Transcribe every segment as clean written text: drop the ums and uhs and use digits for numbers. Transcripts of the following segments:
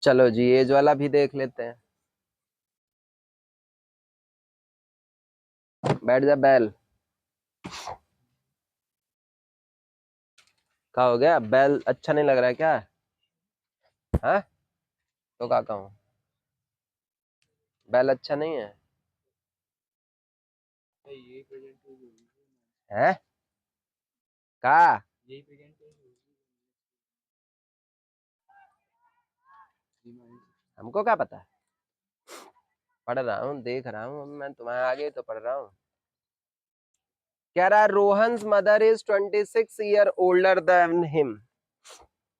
चलो जी एज वाला भी देख लेते हैं। बैठ जा बैल। क्या हो गया, बैल अच्छा नहीं लग रहा है क्या? हाँ तो क्या कहूँ, बैल अच्छा नहीं है? हैं? का हमको क्या पता, पढ़ रहा हूँ देख रहा हूँ मैं तुम्हारे आगे तो पढ़ रहा हूँ। कह रहा है Rohan's mother is 26 year older than him.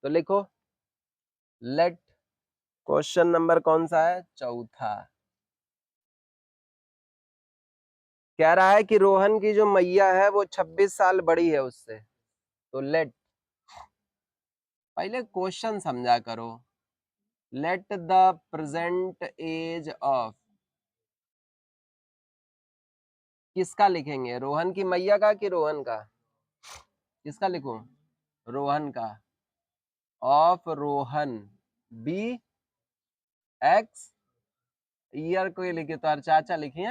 तो लिखो लेट, क्वेश्चन नंबर कौन सा है, चौथा। कह रहा है कि रोहन की जो मैया है वो 26 साल बड़ी है उससे। तो लेट, पहले क्वेश्चन समझा करो। Let the present age of, किसका लिखेंगे, रोहन की मैया का कि रोहन का? किसका लिखूं? रोहन का। Of Rohan be x, year को ही लिखे तो हर चाचा लिखिए।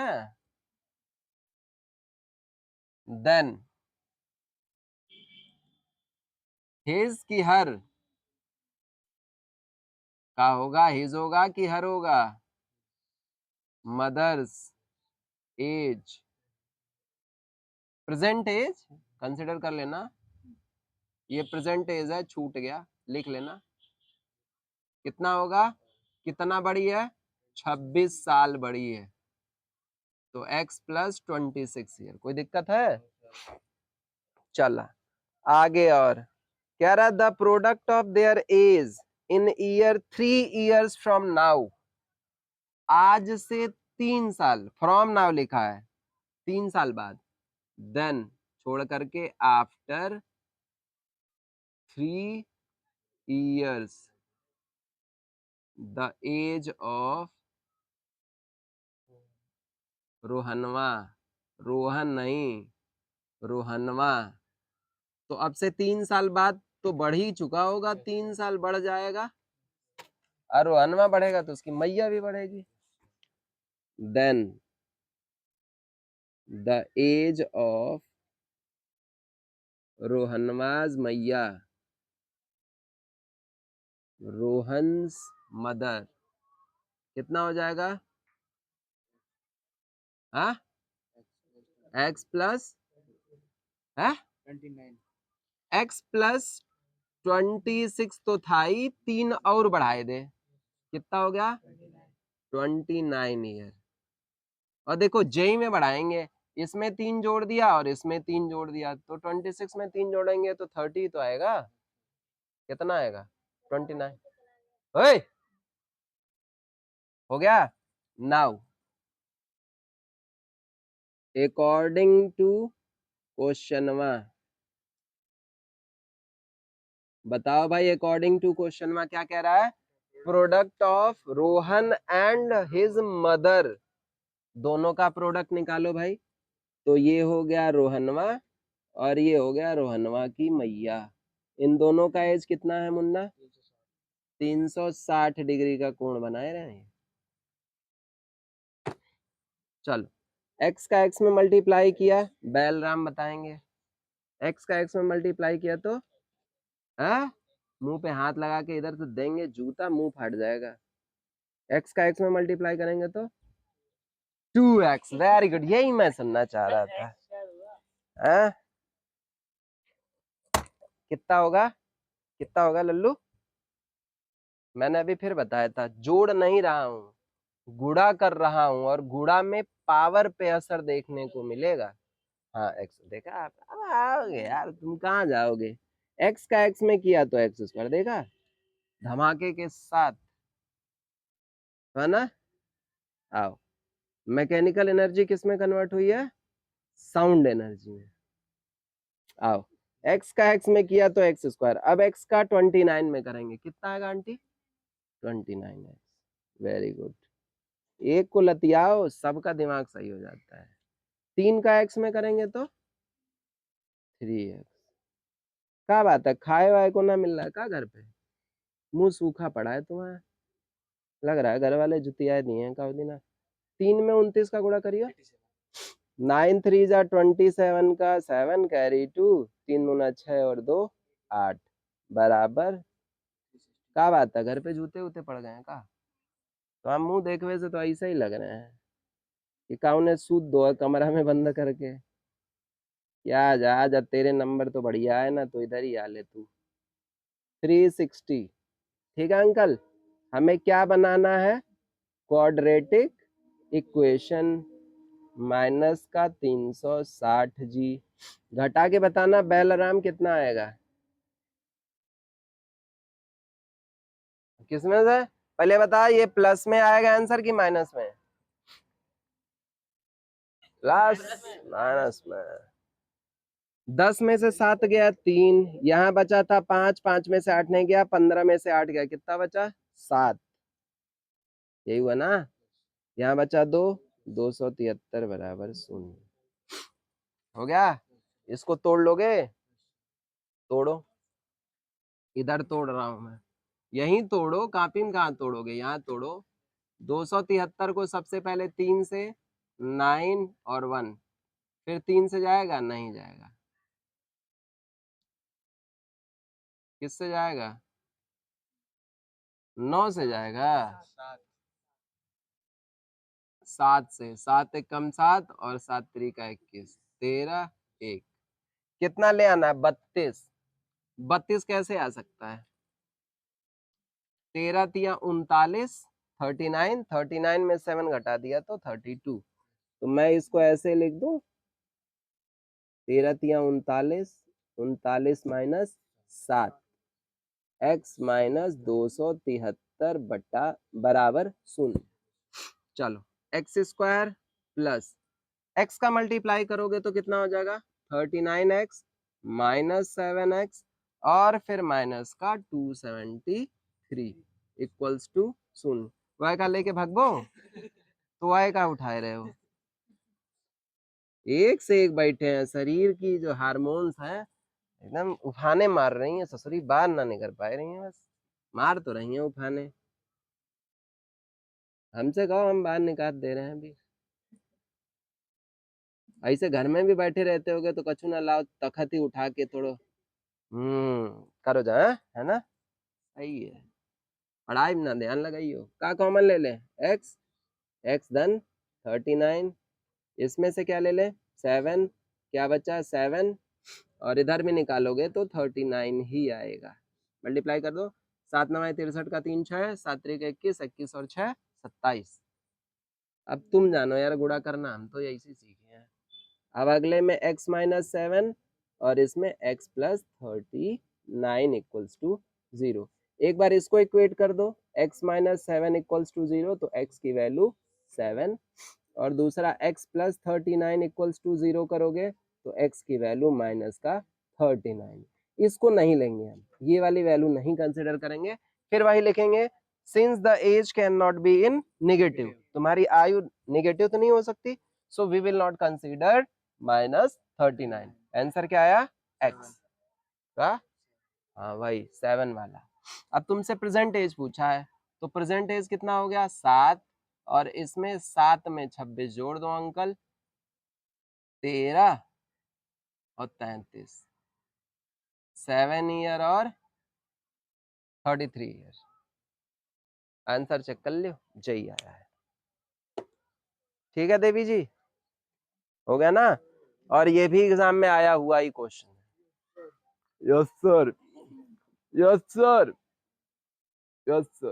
देन हिज की हर, का होगा हिज होगा कि हर होगा? Mother's age, present age consider कर लेना, ये प्रेजेंट एज है, छूट गया, लिख लेना। कितना होगा, कितना बड़ी है, 26 साल बड़ी है। तो x प्लस 26 ईयर, कोई दिक्कत है? चला आगे। और कह रहा the product of their age in year 3 years from now, आज से 3 साल, फ्रॉम नाउ लिखा है 3 साल बाद, देन छोड़ करके after 3 years the age of रोहनवा, रोहन नहीं रोहनवा। तो अब से 3 साल बाद तो बढ़ ही चुका होगा, 3 साल बढ़ जाएगा, और रोहनवा बढ़ेगा तो उसकी मैया भी बढ़ेगी। देन द एज ऑफ रोहनवाज मैया, रोहन्स मदर, कितना हो जाएगा? हाँ एक्स प्लस एक्स प्लस 26 तो था ही, 3 और बढ़ाए दे, कितना हो गया? 29 ईयर। और देखो जेई में बढ़ाएंगे, इसमें 3 जोड़ दिया और इसमें 3 जोड़ दिया, तो 26 में 3 जोड़ेंगे तो 30 तो आएगा। कितना आएगा? 29। ओए हो गया। नाउ अकॉर्डिंग टू क्वेश्चनवा, बताओ भाई अकॉर्डिंग टू क्वेश्चनवा क्या कह रहा है? Product of Rohan and his mother, दोनों का प्रोडक्ट निकालो भाई। तो ये हो गया रोहनवा और ये हो गया रोहनवा की मैया, इन दोनों का एज कितना है मुन्ना? 360 डिग्री का कोण बनाए रहे हैं। चलो x का x में मल्टीप्लाई किया, बैलराम बताएंगे, x का x में मल्टीप्लाई किया तो मुंह पे हाथ लगा के इधर से देंगे जूता, मुंह फाट जाएगा। x का x में मल्टीप्लाई करेंगे तो 2x, वेरी गुड, यही मैं सुनना चाह रहा था। आ? कितना होगा, कितना होगा लल्लू? मैंने अभी फिर बताया था, जोड़ नहीं रहा हूँ, गुणा कर रहा हूँ, और गुणा में पावर पे असर देखने को मिलेगा। हाँ एक्स देखा आप, अब आओगे यार, तुम कहाँ जाओगे? एक्स का एक्स में किया तो एक्स स्क्वायर, देखा धमाके के साथ, है ना? आओ, मैकेनिकल एनर्जी किस में कन्वर्ट हुई है? साउंड एनर्जी में। आओ, एक्स का एक्स में किया तो एक्स स्क्वायर, अब एक्स का 29 में करेंगे, कितना आएगा आंटी? 29x, very good. एक को लतियाओ, सबका दिमाग सही हो जाता है। 3 का एक्स में करेंगे तो 3x। क्या बात है, खाए वाए को ना मिल रहा है क्या घर पे? मुंह सूखा पड़ा है तुम्हारा। लग रहा है घर वाले जुतिया दिए हैं काउ दिन। 3 में 29 का गुणा करिए। 9 3 जा 27 का 7 कैरी 2, 3 दूना 6 और 2 8 बराबर। क्या बात है, घर पे जूते उते पड़ गए हैं का? तो हम मुंह देखने से तो ऐसा ही लग रहे हैं कि काउ ने सूद दो है कमरा में बंद करके। क्या जा जा, तेरे नंबर तो बढ़िया है ना, तो इधर ही आ ले तू। 360। ठीक है अंकल, हमें क्या बनाना है? क्वाड्रेटिक इक्वेशन माइनस का 360 जी। घटा के बताना बेलराम कितना आएगा। किसमें से? पहले बता, ये प्लस में आएगा आंसर कि माइनस में? प्लस माइनस में। 10 में से 7 गया 3, यहाँ बचा था 5, 5 में से 8 नहीं गया, 15 में से 8 गया, कितना बचा? 7। यही हुआ ना? यहाँ बचा 2, 273 बराबर 0। हो गया? इसको तोड़ लोगे? तोड़ो, इधर तोड़ रहा हूं मैं। यहीं तोड़ो, कापी में कहाँ तोड़ोगे, यहाँ तोड़ो। 273 को सबसे पहले 3 से, 9 और 1, फिर 3 से जाएगा? नहीं जाएगा। किससे जाएगा? 9 से जाएगा। 7 से, 7 एक कम 7 और 7 3 का 21, 13 1। कितना ले आना है? 32। 32 कैसे आ सकता है? 13 तिया 39, 39, 39 में 7 घटा दिया तो 32। तो मैं इसको ऐसे लिख दूं, 13 तिया 39, 39 माइनस 7, x माइनस 273 बटा बराबर 0। चलो, एक्स स्क्वायर प्लस x का मल्टीप्लाई करोगे तो कितना हो जाएगा? 39x माइनस 7x और फिर माइनस का 273 इक्वल्स टू 0। वाई का लेके भागो तो वाई का उठाए रहे हो। एक से एक बैठे हैं, शरीर की जो हार्मोन्स हैं एकदम उफाने मार रही हैं, ससुरी बात ना नहीं कर पा रही हैं, बस मार तो रही हैं उफाने। हमसे कहो, हम बाहर निकाल दे रहे हैं अभी। ऐसे घर में भी बैठे रहते होगे तो कछु ना लाओ, तखत ही उठा के थोड़ो करो जा, है ना? सही है, पढ़ाई में ना ध्यान लगाइयो। का कॉमन ले ले? एक्स, एक्स धन 39, इसमें से क्या ले ले? 7, क्या बचा? 7, और इधर भी निकालोगे तो 39 ही आएगा। मल्टीप्लाई कर दो, 7 9 63 का 3 6, 7 3 का 21, 21 और 6 27। अब तुम जानो यार गुणा करना, हम तो यही से सीखे हैं। अब अगले में x माइनस 7 और इसमें x प्लस 39 इक्वल्स टू 0। एक बार इसको इक्वेट कर दो, x माइनस 7 इक्वल्स टू 0, तो x की वैल्यू 7, और दूसरा x प्लस 39 इक्वल्स टू 0 करोगे तो x की वैल्यू माइनस का 39। इसको नहीं लेंगे हम, ये वाली वैल्यू नहीं कंसिडर करेंगे। फिर वही लिखेंगे, since the age can not be in negative, तुम्हारी आयु नेगेटिव तो नहीं हो सकती, so we will not consider minus 39। Answer क्या आया? x का। हाँ भाई 7 वाला। अब तुमसे प्रेजेंट एज पूछा है, तो प्रेजेंट एज कितना हो गया? 7, और इसमें 7 में 26 जोड़ दो अंकल, 13 और 33, 7 ईयर और 33 ईयर। आंसर चेक कर लियो, जय आया है। ठीक है देवी जी, हो गया ना? और ये भी एग्जाम में आया हुआ ही क्वेश्चन है। Yes sir, yes sir, yes sir.